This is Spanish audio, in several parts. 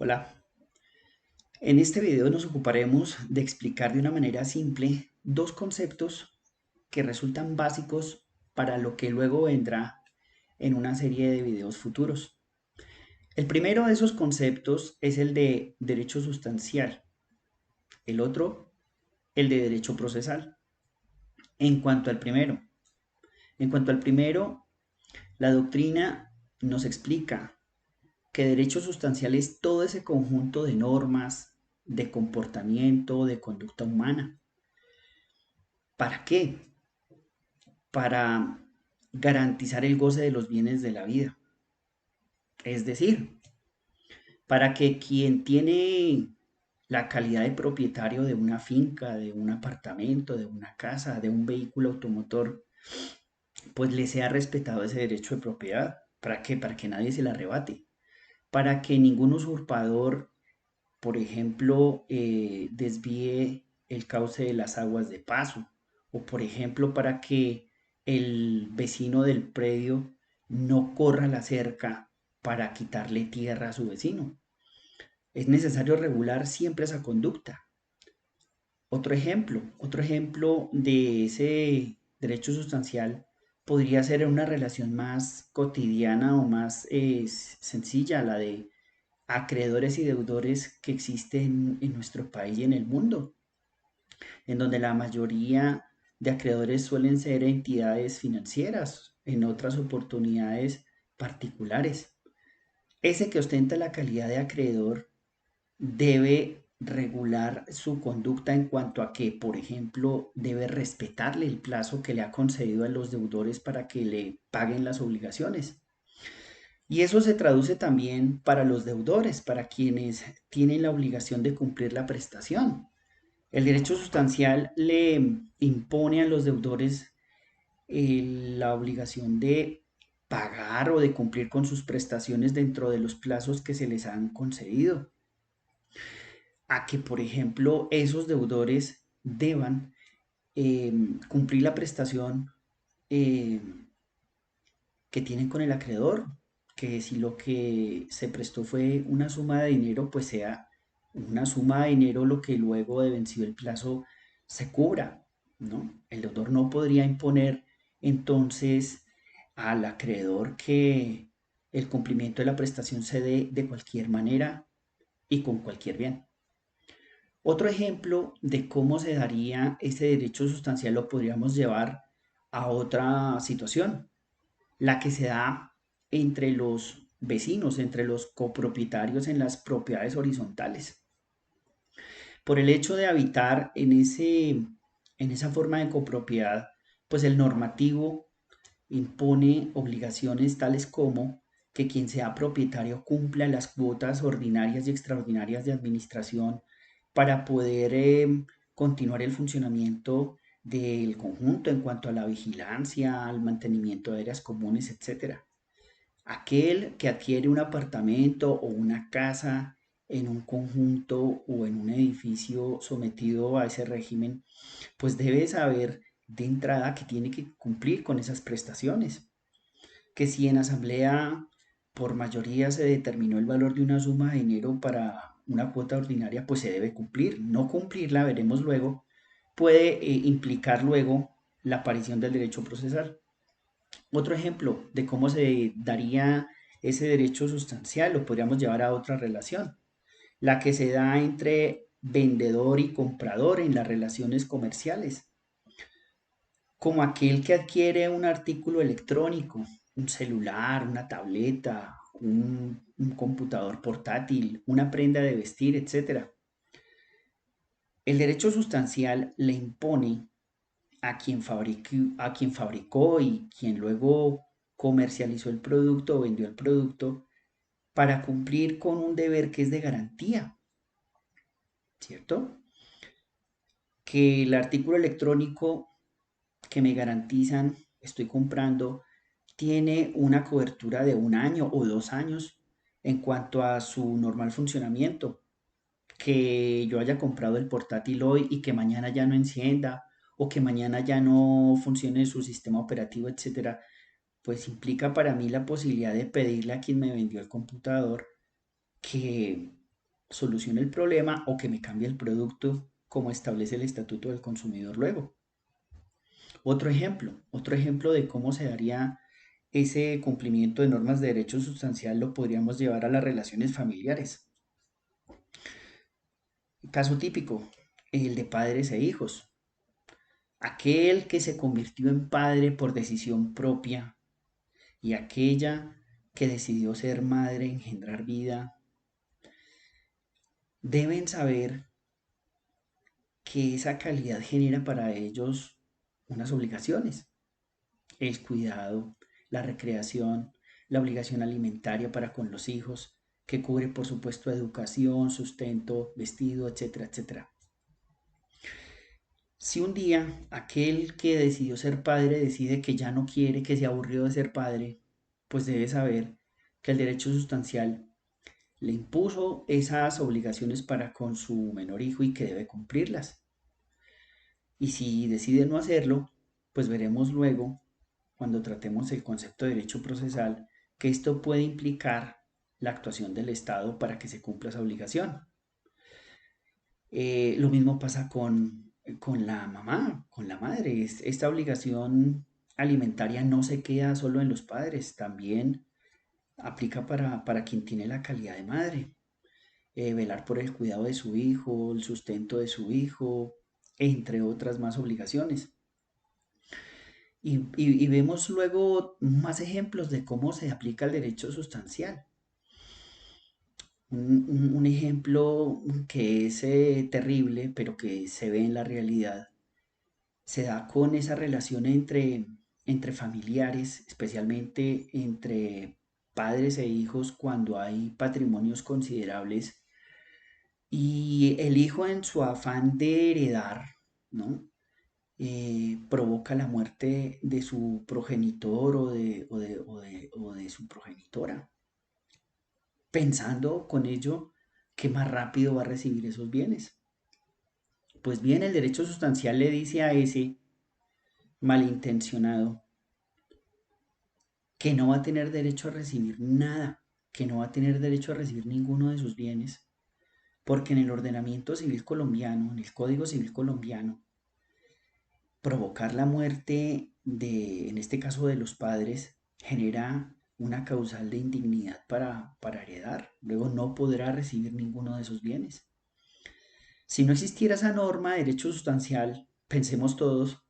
Hola, en este video nos ocuparemos de explicar de una manera simple dos conceptos que resultan básicos para lo que luego vendrá en una serie de videos futuros. El primero de esos conceptos es el de derecho sustancial, el otro el de derecho procesal. En cuanto al primero, en cuanto al primero, la doctrina nos explica que derecho sustancial es todo ese conjunto de normas, de comportamiento, de conducta humana. ¿Para qué? Para garantizar el goce de los bienes de la vida. Es decir, para que quien tiene la calidad de propietario de una finca, de un apartamento, de una casa, de un vehículo automotor, pues le sea respetado ese derecho de propiedad. ¿Para qué? Para que nadie se le arrebate. Para que ningún usurpador, por ejemplo, desvíe el cauce de las aguas de paso. O, por ejemplo, para que el vecino del predio no corra la cerca para quitarle tierra a su vecino. Es necesario regular siempre esa conducta. Otro ejemplo de ese derecho sustancial podría ser en una relación más cotidiana o más sencilla, la de acreedores y deudores que existen en nuestro país y en el mundo, en donde la mayoría de acreedores suelen ser entidades financieras, en otras oportunidades particulares. Ese que ostenta la calidad de acreedor debe regular su conducta en cuanto a que, por ejemplo, debe respetarle el plazo que le ha concedido a los deudores para que le paguen las obligaciones. Y eso se traduce también para los deudores, para quienes tienen la obligación de cumplir la prestación. El derecho sustancial le impone a los deudores la obligación de pagar o de cumplir con sus prestaciones dentro de los plazos que se les han concedido. A que, por ejemplo, esos deudores deban cumplir la prestación eh, que tienen con el acreedor, que si lo que se prestó fue una suma de dinero, pues sea una suma de dinero lo que luego de vencido el plazo se cubra, ¿no? El deudor no podría imponer entonces al acreedor que el cumplimiento de la prestación se dé de cualquier manera y con cualquier bien. Otro ejemplo de cómo se daría ese derecho sustancial lo podríamos llevar a otra situación, la que se da entre los vecinos, entre los copropietarios en las propiedades horizontales. Por el hecho de habitar en esa forma de copropiedad, pues el normativo impone obligaciones tales como que quien sea propietario cumpla las cuotas ordinarias y extraordinarias de administración para poder continuar el funcionamiento del conjunto en cuanto a la vigilancia, al mantenimiento de áreas comunes, etcétera. Aquel que adquiere un apartamento o una casa en un conjunto o en un edificio sometido a ese régimen, pues debe saber de entrada que tiene que cumplir con esas prestaciones. Que si en asamblea por mayoría se determinó el valor de una suma de dinero para una cuota ordinaria, pues se debe cumplir. No cumplirla, veremos luego, puede implicar luego la aparición del derecho procesal. Otro ejemplo de cómo se daría ese derecho sustancial lo podríamos llevar a otra relación, la que se da entre vendedor y comprador en las relaciones comerciales, como aquel que adquiere un artículo electrónico, un celular, una tableta, un computador portátil, una prenda de vestir, etc. El derecho sustancial le impone a quien fabricó y quien luego comercializó el producto o vendió el producto para cumplir con un deber que es de garantía, ¿cierto? Que el artículo electrónico que me garantizan, estoy comprando, tiene una cobertura de 1 año o 2 años en cuanto a su normal funcionamiento. Que yo haya comprado el portátil hoy y que mañana ya no encienda o que mañana ya no funcione su sistema operativo, etcétera, pues implica para mí la posibilidad de pedirle a quien me vendió el computador que solucione el problema o que me cambie el producto como establece el Estatuto del Consumidor luego. Otro ejemplo de cómo se daría ese cumplimiento de normas de derecho sustancial lo podríamos llevar a las relaciones familiares. Caso típico, el de padres e hijos. Aquel que se convirtió en padre por decisión propia y aquella que decidió ser madre, engendrar vida, deben saber que esa calidad genera para ellos unas obligaciones: el cuidado, la recreación, la obligación alimentaria para con los hijos, que cubre por supuesto educación, sustento, vestido, etcétera, etcétera. Si un día aquel que decidió ser padre decide que ya no quiere, que se aburrió de ser padre, pues debe saber que el derecho sustancial le impuso esas obligaciones para con su menor hijo y que debe cumplirlas. Y si decide no hacerlo, pues veremos luego, cuando tratemos el concepto de derecho procesal, que esto puede implicar la actuación del Estado para que se cumpla esa obligación. Lo mismo pasa con la mamá, con la madre. Esta obligación alimentaria no se queda solo en los padres, también aplica para quien tiene la calidad de madre. Velar por el cuidado de su hijo, el sustento de su hijo, entre otras más obligaciones. Y vemos luego más ejemplos de cómo se aplica el derecho sustancial. Un ejemplo que es terrible, pero que se ve en la realidad, se da con esa relación entre familiares, especialmente entre padres e hijos cuando hay patrimonios considerables y el hijo en su afán de heredar, ¿no? Provoca la muerte de su progenitor o de su progenitora, pensando con ello que más rápido va a recibir esos bienes. Pues bien, el derecho sustancial le dice a ese malintencionado que no va a tener derecho a recibir nada, que no va a tener derecho a recibir ninguno de sus bienes, porque en el ordenamiento civil colombiano, en el Código Civil colombiano, provocar la muerte en este caso de los padres, genera una causal de indignidad para heredar. Luego no podrá recibir ninguno de esos bienes. Si no existiera esa norma de derecho sustancial, pensemos todos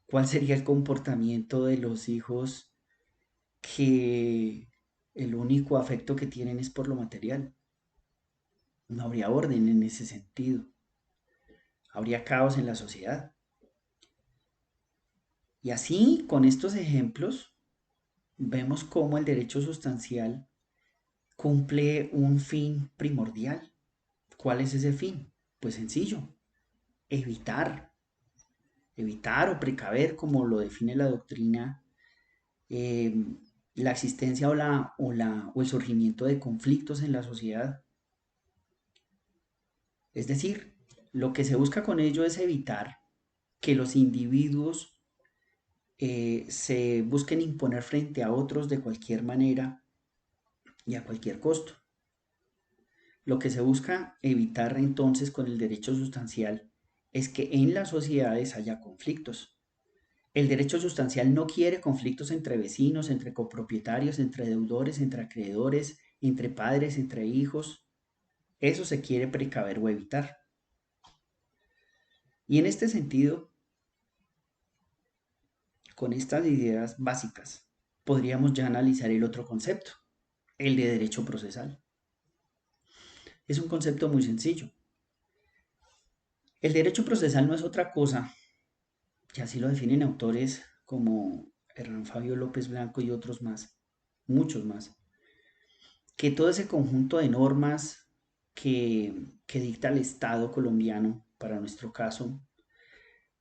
cuál sería el comportamiento de los hijos que el único afecto que tienen es por lo material. No habría orden en ese sentido. Habría caos en la sociedad. Y así, con estos ejemplos, vemos cómo el derecho sustancial cumple un fin primordial. ¿Cuál es ese fin? Pues sencillo: evitar, evitar o precaver, como lo define la doctrina, eh, la existencia o el surgimiento de conflictos en la sociedad. Es decir, lo que se busca con ello es evitar que los individuos se busquen imponer frente a otros de cualquier manera y a cualquier costo. Lo que se busca evitar entonces con el derecho sustancial es que en las sociedades haya conflictos. El derecho sustancial no quiere conflictos entre vecinos, entre copropietarios, entre deudores, entre acreedores, entre padres, entre hijos. Eso se quiere precaver o evitar. Y en este sentido, con estas ideas básicas, podríamos ya analizar el otro concepto, el de derecho procesal. Es un concepto muy sencillo. El derecho procesal no es otra cosa, y así lo definen autores como Hernán Fabio López Blanco y otros más, muchos más, que todo ese conjunto de normas que dicta el Estado colombiano, para nuestro caso,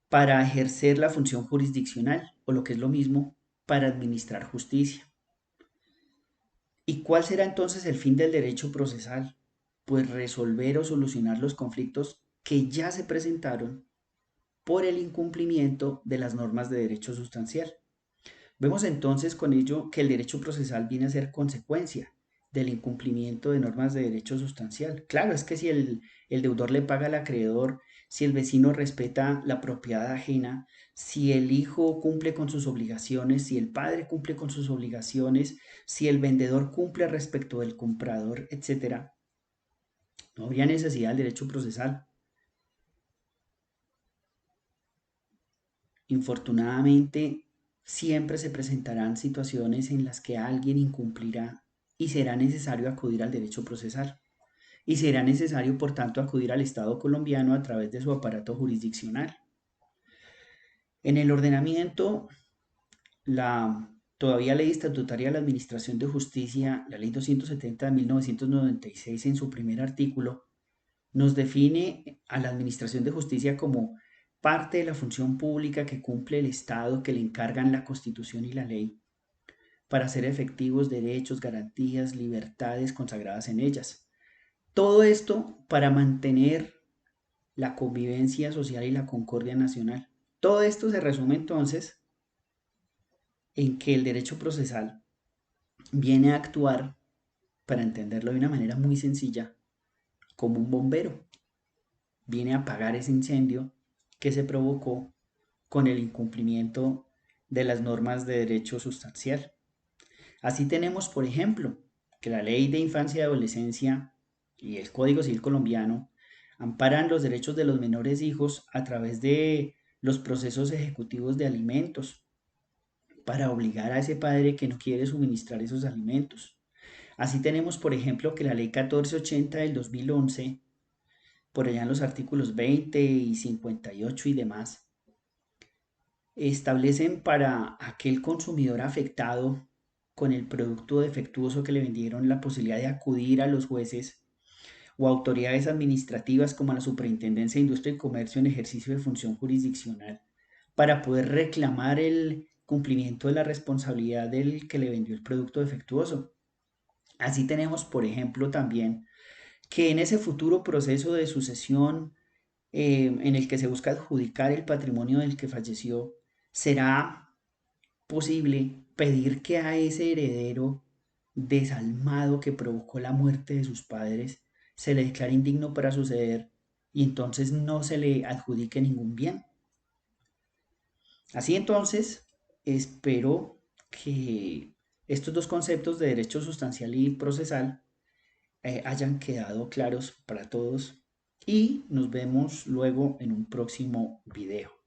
para ejercer la función jurisdiccional, o lo que es lo mismo, para administrar justicia. ¿Y cuál será entonces el fin del derecho procesal? Pues resolver o solucionar los conflictos que ya se presentaron por el incumplimiento de las normas de derecho sustancial. Vemos entonces con ello que el derecho procesal viene a ser consecuencia del incumplimiento de normas de derecho sustancial. Claro, es que si el deudor le paga al acreedor, si el vecino respeta la propiedad ajena, si el hijo cumple con sus obligaciones, si el padre cumple con sus obligaciones, si el vendedor cumple respecto del comprador, etcétera, no habría necesidad del derecho procesal. Infortunadamente, siempre se presentarán situaciones en las que alguien incumplirá y será necesario acudir al derecho procesal. Y será necesario, por tanto, acudir al Estado colombiano a través de su aparato jurisdiccional. En el ordenamiento, la todavía ley estatutaria de la Administración de Justicia, la ley 270 de 1996, en su primer artículo, nos define a la Administración de Justicia como parte de la función pública que cumple el Estado, que le encargan la Constitución y la ley para hacer efectivos derechos, garantías, libertades consagradas en ellas. Todo esto para mantener la convivencia social y la concordia nacional. Todo esto se resume entonces en que el derecho procesal viene a actuar, para entenderlo de una manera muy sencilla, como un bombero. Viene a apagar ese incendio que se provocó con el incumplimiento de las normas de derecho sustancial. Así tenemos, por ejemplo, que la Ley de Infancia y Adolescencia y el Código Civil colombiano amparan los derechos de los menores hijos a través de los procesos ejecutivos de alimentos para obligar a ese padre que no quiere suministrar esos alimentos. Así tenemos, por ejemplo, que la Ley 1480 del 2011, por allá en los artículos 20 y 58 y demás, establecen para aquel consumidor afectado con el producto defectuoso que le vendieron la posibilidad de acudir a los jueces o autoridades administrativas como a la Superintendencia de Industria y Comercio en ejercicio de función jurisdiccional para poder reclamar el cumplimiento de la responsabilidad del que le vendió el producto defectuoso. Así tenemos, por ejemplo, también que en ese futuro proceso de sucesión en el que se busca adjudicar el patrimonio del que falleció, será posible pedir que a ese heredero desalmado que provocó la muerte de sus padres se le declare indigno para suceder y entonces no se le adjudique ningún bien. Así entonces, espero que estos dos conceptos de derecho sustancial y procesal hayan quedado claros para todos y nos vemos luego en un próximo video.